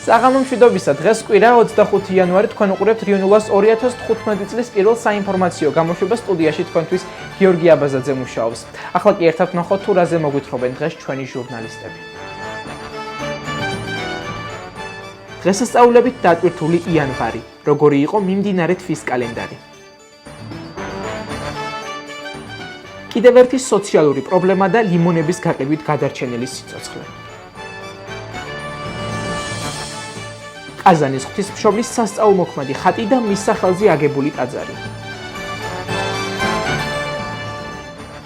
საღამო მშვიდობისა, დღეს კვირა 25 იანვარი თქვენ უყურებთ რიონულას 2015 წლის პირველ საინფორმაციო გამოშვებას სტუდიაში თქვენთვის გიორგი აბაზაძე მუშაობს. ახლა კი ერთად ვნახოთ თუ რაზე მოგვითხრობენ დღეს ჩვენი ჟურნალისტები. დღესასწაულებით დატვირთული იანვარი, როგორი იყო მიმდინარე თვის კალენდარი. კიდევ ერთი სოციალური პრობლემა და ლიმონების გაყიდვით გადარჩენილი სიცოცხლე. ყაზანის ღვთისმშობლის სასწაულმოქმედი ხატი და მის სახელზე აგებული ტაძარი.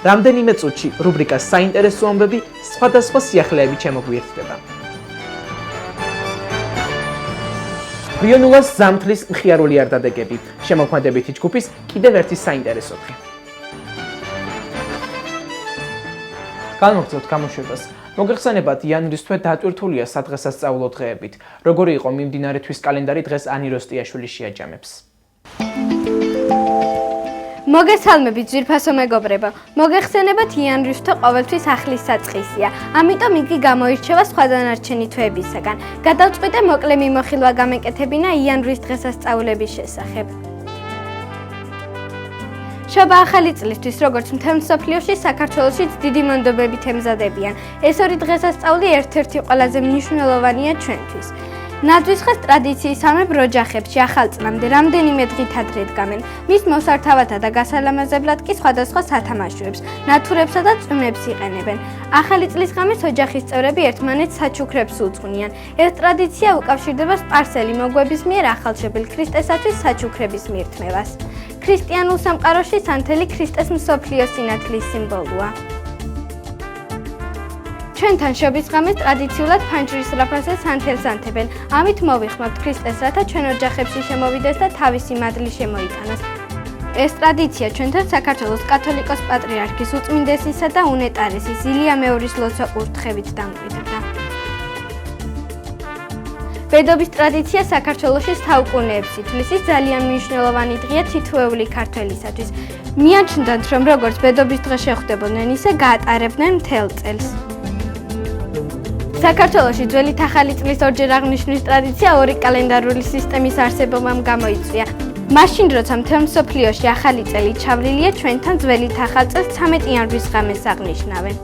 რამდენიმე წუთში რუბრიკას საინტერესო ამბები სხვადასხვა სიახლეებით შემოგვიერთდება. რიონულას ზამთრის მხიარული არდადეგები, შემოქმედებითი ჯგუფის კიდევ ერთი საინტერესო დღე. განვაგრძელოთ გამოშვებას. მოგეხსენებათ, იანვრის თვე დატვირთულია სადღესასწაულო დღეებით. როგორი იყო მიმდინარე თვის კალენდარი, დღეს ანი როსტიაშვილი შეაჯამებს. მოგესალმებით ძვირფასო მეგობრებო. მოგეხსენებათ, იანვრის თვე ყოველთვის ახლის საწყისია. ამიტომ იგი გამოირჩევა სხვა დანარჩენი თვეებისაგან. გადავწყვიტე მოკლე მიმოხილვა გამეკეთებინა იანვრის დღესასწაულების შესახებ. შობა ახალი წლისთვის, როგორც მთელ მსოფლიოში, საქართველოშიც დიდი მონდომებით ემზადებიან. ეს ორი დღესასწაული ერთ-ერთი ყველაზე მნიშვნელოვანია ჩვენთვის. ნაძვის დღეს ტრადიციისამებრ ოჯახებში ახალ წლამდე რამდენიმე დღით ადრე დგამენ. მის მოსართავათა და გასალამაზებლად კი სხვადასხვა სათამაშოებს, ნათურებსა და წვიმებს იყენებენ. ახალი წლის ღამეს ოჯახის წევრები ერთმანეთს საჩუქრებს უძღვნიან. ეს ტრადიცია უკავშირდება სპარსელი მოგვების მიერ ახალშობილ ქრისტესათვის საჩუქრების მირთმევას. ქრისტიანულ სამყაროში სანთელი ქრისტეს მსოფლიოს სინათლის სიმბოლოა. ჩვენთან შობის ღამეს ტრადიციულად ფანჯრის რაფასზე სანთელს ანთებენ. ამით მოვიხმართ ქრისტეს, რათა ჩვენ ოჯახებში შემოვიდეს და თავისი მადლი შემოიტანოს. ეს ტრადიცია ჩვენთან საქართველოს კათოლიკოს პატრიარქის უწმინდესისა და უნეტარესის ილია მეორის ლოცვა კურთხევით დამკვიდრდა. ბედობის ტრადიცია საქართველოში საუკუნეებს ითვლის, ის ძალიან მნიშვნელოვანი დღეა თითოეული ქართველისათვის. მიაჩნდათ, რომ როგორც ბედობის დღე შეხვდებოდნენ, ისე გაატარებდნენ მთელ წელს. საქართველოში ძველით ახალი წლის ორჯერ აღნიშვნის ტრადიცია ორი კალენდარული სისტემის არსებობამ გამოიწვია. მაშინ, როცა მთელ მსოფლიოში ახალი წელი ჩავლილია, ჩვენთან ძველით ახალ წელს 13 იანვრის ღამეს აღნიშნავენ.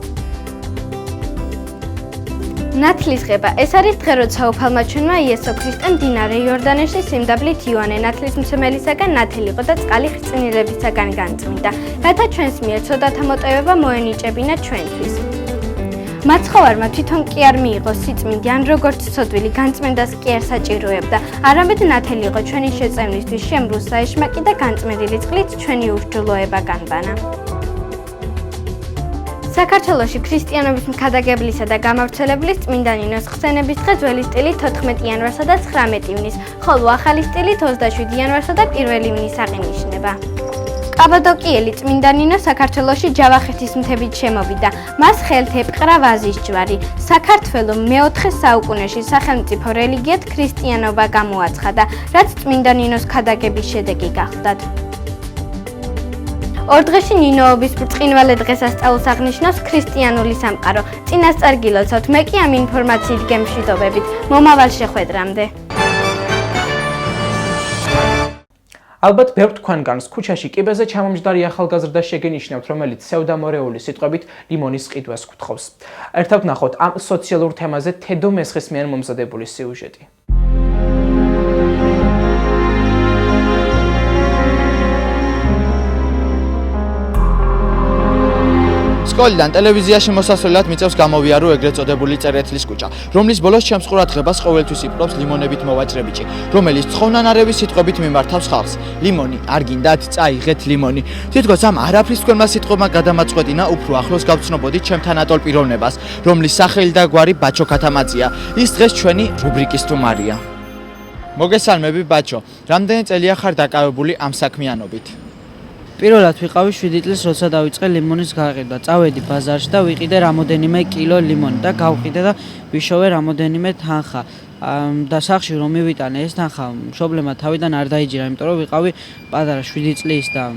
ნათლისღება. ეს არის დღე, როცა უფალმა ჩვენმა იესო ქრისტე მდინარე იორდანეში სიმდაბლით იოანე ნათლისმცემელისაგან ნათელი იყო და წყალი ხრწნილებისაგან განწმინდა, რათა ჩვენს მიერ ცოდათა მოტევება მოენიჭებინა ჩვენთვის. მაცხოვარმა თვითონ კი არ მიიღო სიწმინდი, ან როგორც ცოდვილი განწმენდას კი არ საჭიროებდა. არამედ ნათელი იყო ჩვენი შეწევნისთვის, შემრუსა ეშმაკი და განწმენდილი წყლით ჩვენი ურჯულოება განბანა. საქართველოში ქრისტიანობის მქადაგებლისა და გამავრცელებლის წმინდა ნინოს ხსენების დღე ძველი სტილით 14 იანვარსა და 19 ივნის, ხოლო ახალი სტილით 27 იანვარსა და 1 ივნის აღინიშნება. კაბადოკიელი წმინდა ნინო საქართველოში ჯავახეთის მთებით შემოვიდა. მას ხელთ ეპყრა ვაზის ჯვარი. საქართველო მეოთხე საუკუნეში სახელმწიფო რელიგიად ქრისტიანობა გამოაცხადა, რაც წმინდა ნინოს ქადაგების შედეგი გახლდათ. ორ დღეში ნინოობის ბრწყინვალე დღესასწაულს აღნიშნავს ქრისტიანული სამყარო. წინასწარ გილოცავთ, მე კი ამ ინფორმაციით გემშვიდობებით. მომავალ შეხვედრამდე. ალბათ ბევრ თქვენგანს ქუჩაში კიბეზე ჩამომჯდარი ახალგაზრდა შეგენიშნებთ, რომელიც სევდამორეული სიტყვებით ლიმონის ყიდვას გთხოვს. ერთად ვნახოთ ამ სოციალურ თემაზე თედო მესხისმიან მომზადებული სიუჟეტი. სკოლიდან ტელევიზიაში მოსასვლელად მიწევს გამოვიარო ეგრეთ წოდებული წერეთლის კუჭა, რომლის ბოლოს ჩემსყურა დღებას ყოველთვის იპყრობს ლიმონებით მოვაჭრე ბიჭი, რომელიც ცხოვნანარების სიტყვებით მიმართავს ხალხს. ლიმონი, არ გინდათ, წაიღეთ ლიმონი. თითქოს ამ არაფრის თქვენმა სიტყვებმა გადამაწყვეტინა უფრო ახლოს გავცნობოდით ჩემთან ატოლ პიროვნებას, რომლის სახელი და გვარი ბაჩო ქათამაძია. ის დღეს ჩვენი რუბრიკის სტუმარია. მოგესალმები ბაჩო, რამდენი წელია ხარ დაკავებული ამ საქმიანობით? პირველად ვიყავი 7 წლის, როცა დავიწყე ლიმონის გაყიდვა. წავედი ბაზარში და ვიყიდე რამოდენიმე კილო ლიმონი და გავყიდე და ვიშოვე რამოდენიმე თანხა. და სახში რომ მივიტანე ეს თანხა, მშობლებმა თავიდან არ დაიჯერა, იმიტომ რომ ვიყავი პატარა 7 წლის და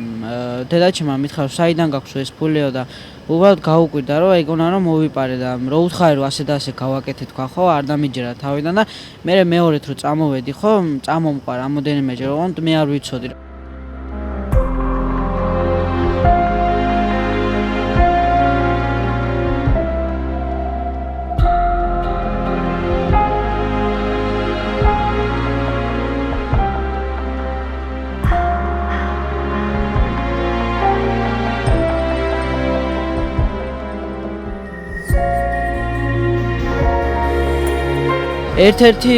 დედაჩემმა მითხრა, საიდან გაქვს ეს ფულიო და უბრალოდ გაუკვირდა, რომ ეგონა რომ მოვიპარე და რო უთხარი რომ ასე და ასე გავაკეთე თქვა, ხო, არ დამიჯერა თავიდან და მე მეორედ რო წამოვედი, ხო, წამომყვა რამოდენიმეჯერ, ოღონდ მე არ ვიცოდი. ერთ-ერთი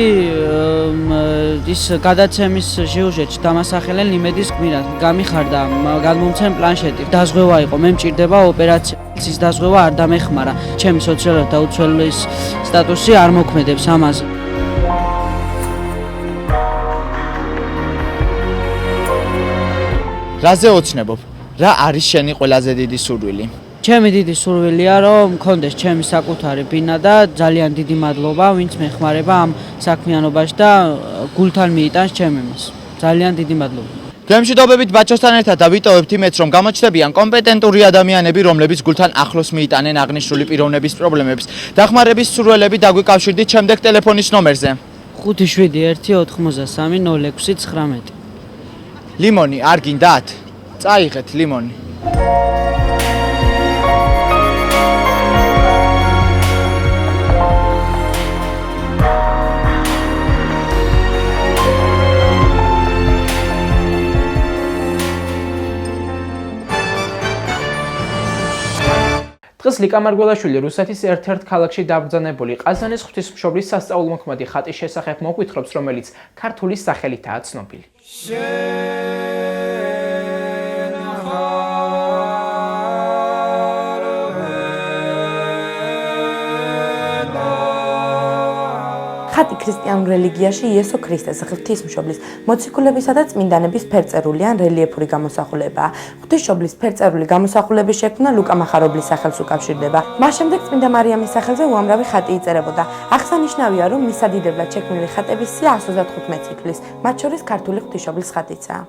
ის გადაცემის სიუჟეტში დამასახელენ იმედის გმირად გამიხარდა გადმომცემ პლანშეტი. დაზღვევა იყო, მე მჭირდება ოპერაციის დაზღვევა არ დამეხმარა. ჩემი სოციალურად დაუცველის სტატუსი არ მოქმედებს ამაზე. რაზე ოცნებობ? რა არის შენი ყველაზე დიდი სურვილი? ჩემი დიდი სურვილია რომ მქონდეს ჩემი საკუთარი ბინა და ძალიან დიდი მადლობა ვინც მეხმარება ამ საქმიანობაში და გულთან მიიტანს ჩემ იმას. ძალიან დიდი მადლობა. გემშვიდობებით ბაჩოსთან ერთად და ვიტოვებთ იმედს, რომ გამოჩნდებიან კომპეტენტური ადამიანები, რომლებიც გულთან ახლოს მიიტანენ აღნიშნული პიროვნების პრობლემებს. დახმარების სურვილები დაგვიკავშირდით შემდეგ ტელეფონის ნომერზე. 571-83-06-19. ლიმონი არ გინდათ? წაიღეთ ლიმონი. დღეს ლიკა მარგველაშვილი რუსეთის ერთ-ერთ ქალაქში დაბრძანებული ყაზანის ღვთისმშობლის სასწაულმოქმედი ხატის შესახებ მოგვითხრობს, რომელიც ქართული სახელითაა ცნობილი. ხატი ქრისტიანულ რელიგიაში იესო ქრისტეს ღვთისმშობლის მოციქულებისა და წმინდანების ფერწერული ან რელიეფური გამოსახულებაა. ღვთისმშობლის ფერწერული გამოსახულების შექმნა ლუკა მახარობლის სახელს უკავშირდება. მას შემდეგ წმინდა მარიამის სახელზე უამრავი ხატი იწერებოდა. აღსანიშნავია, რომ მისადიდებლად შექმნილი ხატების სია 135 წიგნის, მათ შორის ქართული ღვთისმშობლის ხატიცაა.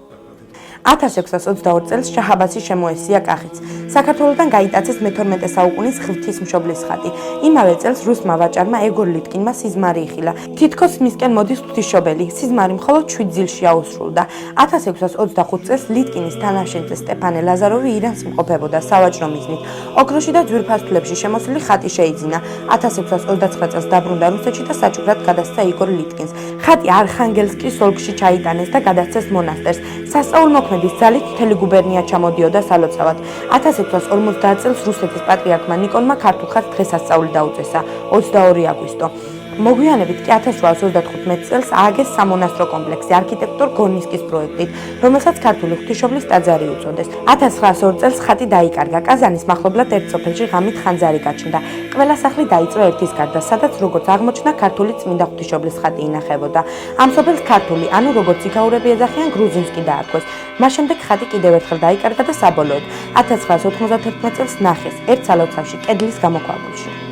1622 წელს შაჰ-აბასი შემოესია კახიც. საქართველოსთან გაიტაცეს მე-12 საუკუნის ღვთისმშობლის ხატი. იმავე წელს რუსმა ვაჭარმა ეგორ ლიტკინმა სიზმარი იხილა. თითქოს მისკენ მოდის ღვთისმშობელი, სიზმარი მხოლოდ 7 ძილში აუსრულდა. 1625 წელს ლიტკინის თანაშემწე სტეფანე ლაზაროვი ირანს იმყოფებოდა სავაჭრო მიზნით. ოქროში და ძვირფასფლებში შემოსილი ხატი შეიძინა. 1629 წელს დაბრუნდა რუსეთში და საჩუქრად გადასცა იგორ ლიტკინს. ხატი არხანგელსკის ოლქში ჩაიტანეს და გადასცეს მონასტერს. სასწაულმოქმედის ძალით მთელი გუბერნია ჩამოდიოდა სალოცავად. 1650 წელს რუსეთის პატრიარქმა ნიკონმა ქართულ ხატს დღესასწაული დაუწესა 22 აგვისტო. მოგვიანებით კი 1835 წელს ააგეს სამონასტრო კომპლექსი არქიტექტორ გორნისკის პროექტით, რომელსაც ქართული ღვთისმშობლის ტაძარი უწოდეს. 1902 წელს ხატი დაიკარგა. ყაზანის მახლობლად ერთ სოფელში ღამით ხანძარი გაჩნდა. ყველა სახლი დაიწვა ერთის გარდა, სადაც როგორც აღმოჩნდა ქართული წმინდა ღვთისმშობლის ხატი ინახებოდა. ამ სოფელს ქართული, ანუ როგორც იქაურები ეძახიან, გრუზინსკი დაარქვეს. მას შემდეგ ხატი კიდევ ერთხელ დაიკარგა და საბოლოოდ 1991 წელს ნახეს ერთ სალოცავში კედლის გამოქვაბულში.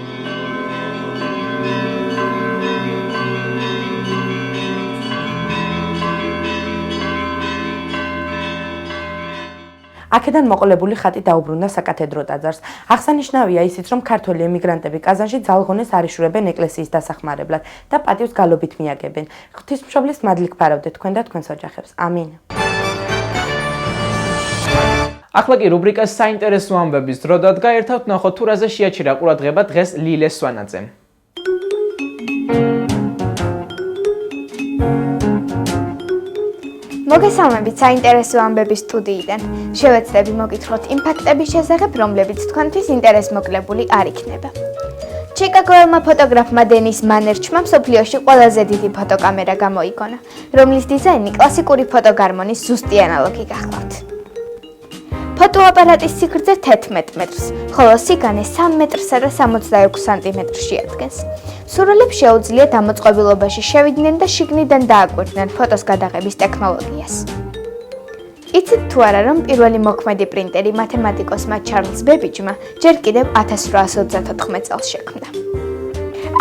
აქედან მოყოლებული ხატი დაუბრუნდა საკათედრო ტაძარს. აღსანიშნავია ისიც, რომ ქართველი ემიგრანტები ყაზანში ძალღონეს არ იშურებენ ეკლესიის დასახმარებლად და პატივს გალობით მიაგებენ. ღვთისმშობლის მადლი გფარავდეთ თქვენ და თქვენს ოჯახებს. ამინ. ახლა კი რუბრიკას საინტერესო ამბების დრო დადგა, ერთად ვნახოთ თუ რაზე შეაჩერა ყურადღება დღეს ლილეს სვანაძემ. მოგესალმებით საინტერესო ამბების სტუდიიდან. შევეცდები მოგითხროთ იმ ფაქტების შესახებ, რომლებიც თქვენთვის ინტერესმოკლებული არ იქნება. ჩიკაგოელმა ფოტოგრაფმა დენის მანერჩმა მსოფლიოში ყველაზე დიდი ფოტოკამერა გამოიგონა, რომლის დიზაინი კლასიკური ფოტოგარმონის ზუსტი ანალოგი გახლავთ. ფოტოაპარატის სიგრძე 11 მეტრს, ხოლო სიგანე 3 მეტრსა და 66 სანტიმეტრს შეადგენს. სურვილებს შეუძლია დამოწყობილობაში შევიდნენ და შიგნიდან დააკვირდნენ ფოტოს გადაღების ტექნოლოგიას. იცით თუ არა, რომ პირველი მოქმედი პრინტერი მათემატიკოსმა ჩარლზ ბებიჯმა ჯერ კიდევ 1834 წელს შექმნა.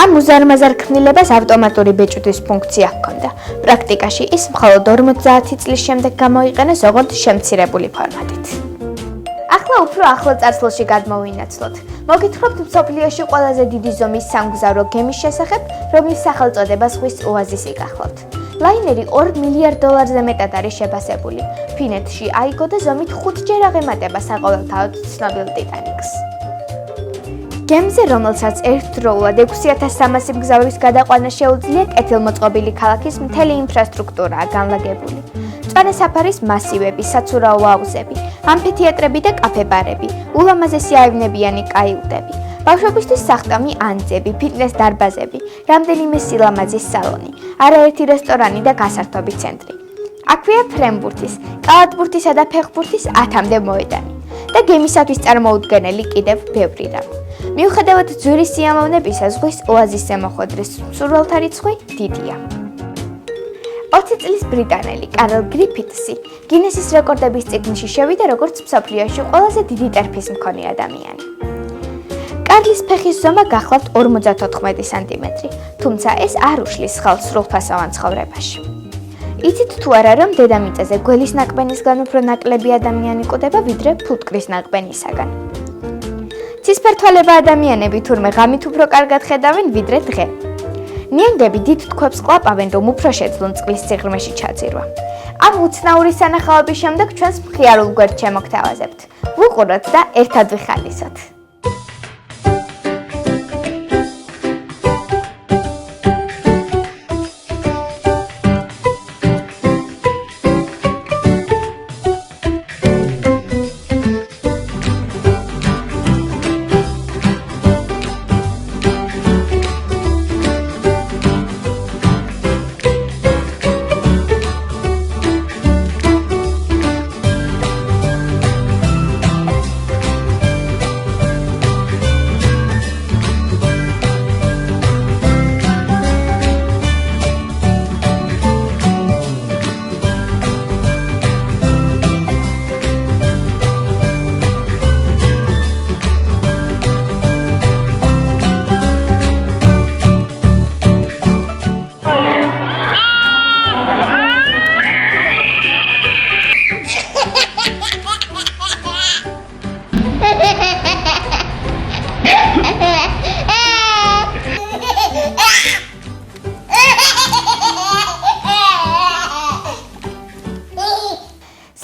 ამ უზარმაზარ ქმნილებას ავტომატური ბეჭდვის ფუნქცია ჰქონდა. პრაქტიკაში ის მხოლოდ 50 წლის შემდეგ გამოიყენეს როგორც შემცირებული ფორმატით. ახლა უფრო ახლო წარსულში გადმოვინაცვლოთ. მოგითხრობთ მსოფლიოში ყველაზე დიდი ზომის სამგზავრო გემის შესახებ, რომლის სახელწოდება ზღვის ოაზისი გახლავთ. ლაინერი $2 მილიარდზე მეტად არის შეფასებული. ფინეთში აიგო და ზომით 5-ჯერ აღემატება საყოველთაოდ ცნობილ ტიტანიკს. გემზე, რომელსაც ერთდროულად 6300 მგზავრის გადაყვანა შეუძლია, კეთილმოწყობილი ქალაქის მთელი ინფრასტრუქტურაა განლაგებული. მწვანე საფარის მასივები, საცურაო აუზები, ამფითეატრები და კაფე-ბარები, ულამაზესი აივნებიანი კაიუტები, ბავშვებისთვის სახტამი ანძები, ფიტნეს დარბაზები, რამდენიმე სილამაზის სალონი, არაერთი რესტორანი და გასართობი ცენტრი. აქვეა ფრენბურთის, კალათბურთისა და ფეხბურთის 10-მდე მოედანი და გემისათვის წარმოუდგენელი კიდევ ბევრი რამ. მიუხედავად ძვირის სიამოვნებისა, ზღვის ოაზისზე მოხვედრის მსურველთა რიცხვი დიდია. 20 წლის ბრიტანელი კარლ გრიფითსი გინესის რეკორდების წიგნში შევიდა როგორც მსოფლიოში ყველაზე დიდი ტერფის მქონე ადამიანი. კარლის ფეხის ზომა გახლავთ 54 სანტიმეტრი, თუმცა ეს არ უშლის ხალხს სრულფასოვან ცხოვრებაში. იცით თუ არა, რომ დედამიწაზე გველის ნაკბენისგან უფრო ნაკლები ადამიანი კვდება, ვიდრე ფუტკრის ნაკბენისაგან. ცისფერთვალება ადამიანები თურმე ღამით უფრო კარგად ხედავენ, ვიდრე დღე. ნიანგები დიდ თქვებს ყლაპავენ, რომ უფრო შეძლონ წყლის სიღრმეში ჩაძირვა. ამ უცნაური სანახაობის შემდეგ ჩვენს მხიარულ გვერდს შემოგთავაზებთ. ვუყუროთ და ერთად ვიხალისოთ.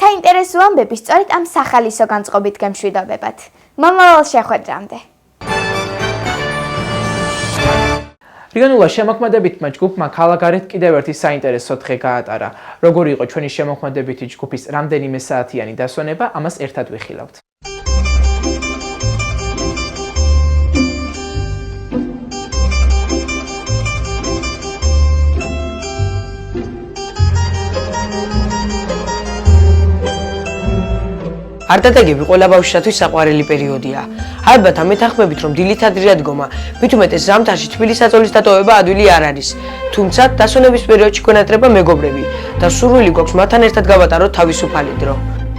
საინტერესო ამბები სწორედ ამ სახალისო განწყობით გემშვიდობებად. მომავალ შეხვედრამდე. რიგანულა შემოქმედებითმა ჯგუფმა ქალაქგარეთ კიდევ ერთი საინტერესო დღე გაატარა. როგორი იყო ჩვენი შემოქმედებითი ჯგუფის რამდენიმე საათიანი დასვენება, ამას ერთად ვიხილავთ. არტატეგები ყველა ბავშვისათვის საყვარელი პერიოდია. ალბათ ამ მეთანხმებით, რომ დილით ადრე ადგომა, მით უმეტეს ზამთარში თბილი საწოლის დატოვება ადვილი არ არის. თუმცა დასვენების პერიოდში გვენატრება მეგობრები და სურვილი გვაქვს მათთან ერთად გავატაროთ თავისუფალი დრო.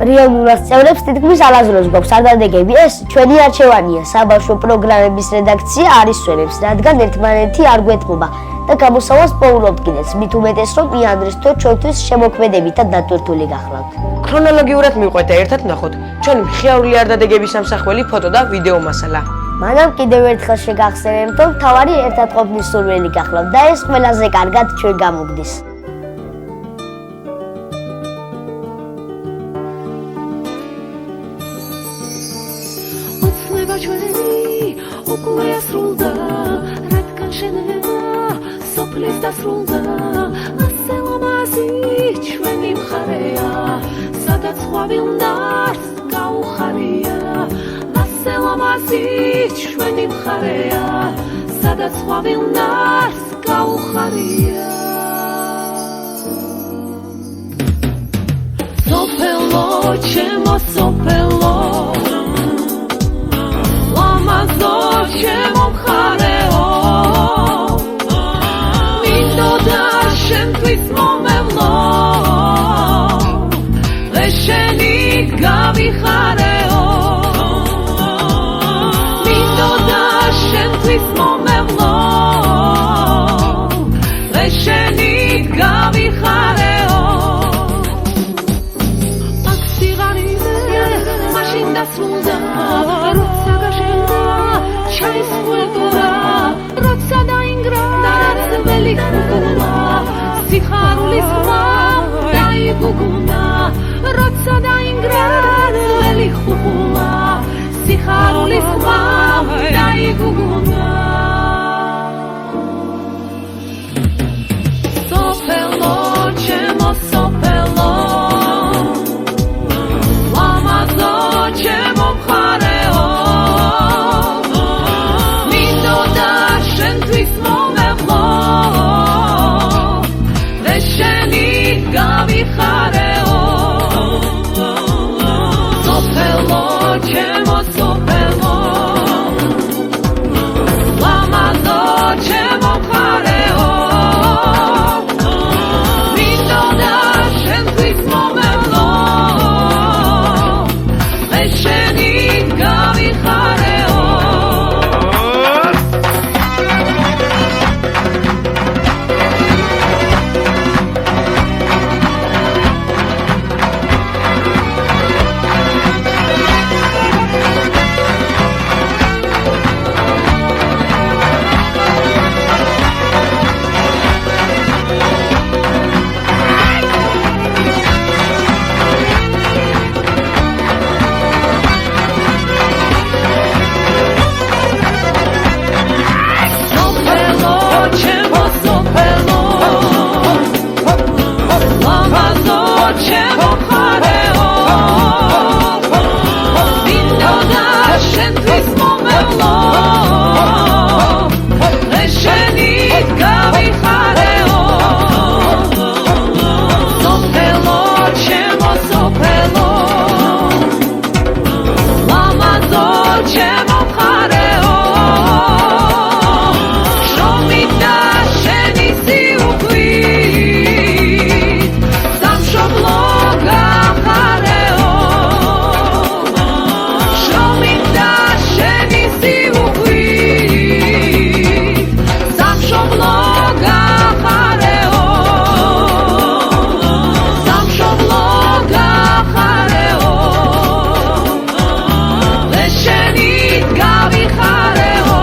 რეალურად წევრებს თითქმის ალაზროს გვაქვს არტატეგები, ეს ჩვენი არჩევანია. საბავშვო პროგრამების რედაქცია არ ისვენებს, რადგან ერთმანეთი არ გვეთმობა და გამოსავალს პოულობთ, მით უმეტეს რომ იანდრის თო ჩვენთვის შემოქმედებითად დატვირთული გახლავთ. ქრონოლოგიურად მივყვეთ და ერთად ვნახოთ ჩვენი მხიარული არტატეგების სამსახველი ფოტო და ვიდეო მასალა. მანამ კიდევ ერთხელ შეგახსენებთ, რომ თავარი ერთად ყოფნის სურვილი გახლავთ და ეს ყველაზე კარგად ჩვენ გამოგდის. ოცნება ჩვენი უკვე ასრულდა, რადგან შენება სოფლის დასრულდა, ასე ლამაზი ჩვენი მხარეა, სადაც ყვავილნარს გაუხარია, ასე ლამაზი ჩვენი მხარეა, სადაც ყვავილნარს გაუხარია. სოფელო, ჩემო სოფელო, ლამაზო ჩემო მხარეო, მინდოდა შენთვის მომევლო, გავიხარეო მინდოდა შენთვის მომევლო და შენი გავიხარეო აქ სიღარიბე მაშინ დასრულდა როცა გაშენდა ჩაის კულტურა როცა დაინგრა ძველი ხუღულა სიხარულის ხმა დაიგუგუნა როცა დაინგრა ძველი ხუღულა სიხარულის ხმა დაიგუგუნა სოფელო ჩემო სოფელო ლამაზო ჩემო მხარეო მინდოდა შენთვის მომევლო და შენი გავიხარეო სოფელო ჩემო სოფელო ლამაზო ჩემო მხარეო მინდოდა შენთვის მომევლო და შენი გავიხარეო სოფელო ჩემო სოფელო ლამაზო ჩემო მხარეო მინდოდა შენთვის მომევლო და შენი გავიხარეო სოფელო ჩემო სოფელო ლამაზო ჩემო მხარეო შრომითა შენი სიუხვით სამშობლო გახარეო შრომითა შენი სიუხვით სამშობლო გახარეო სამშობლო გახარეო და შენი გავიხარეო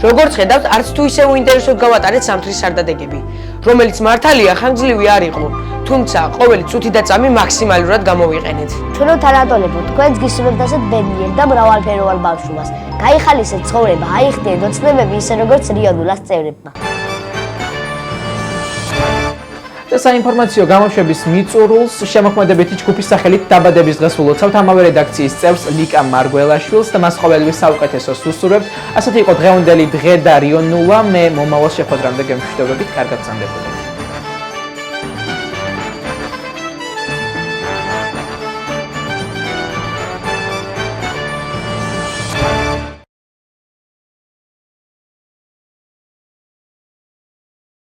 როგორც ხედავთ, არც თუ ისე უინტერესოდ გავატარეთ სამთრის სარდადეგები, რომელიც მართალია ხანგრძლივი არ იყო, თუმცა ყოველი წუთი და წამი მაქსიმალურად გამოვიყენეთ. ჩვენო თანატოლებო, თქვენს გისურვებთ ასეთ ბედნიერ და მრავალფეროვან ბავშვობას. გაიხალისეთ ცხოვრება, აიხდიეთ ოცნებები ისე როგორც რიოდულას წევრებმა. და საინფორმაციო გამოშვების მიწურულს შემოქმედებითი ჯგუფის სახელით დაბადების დღეს ულოცავთ ამავე რედაქციის წევრს ლიკა მარგველაშვილს და მას ყოველივე საუკეთესოს ვუსურვებთ. ასეთი იყო დღევანდელი დღე და რიო 0. მე მომავალ შეხვედრამდე გემშვიდობებით, კარგად გრძანდებოდეთ.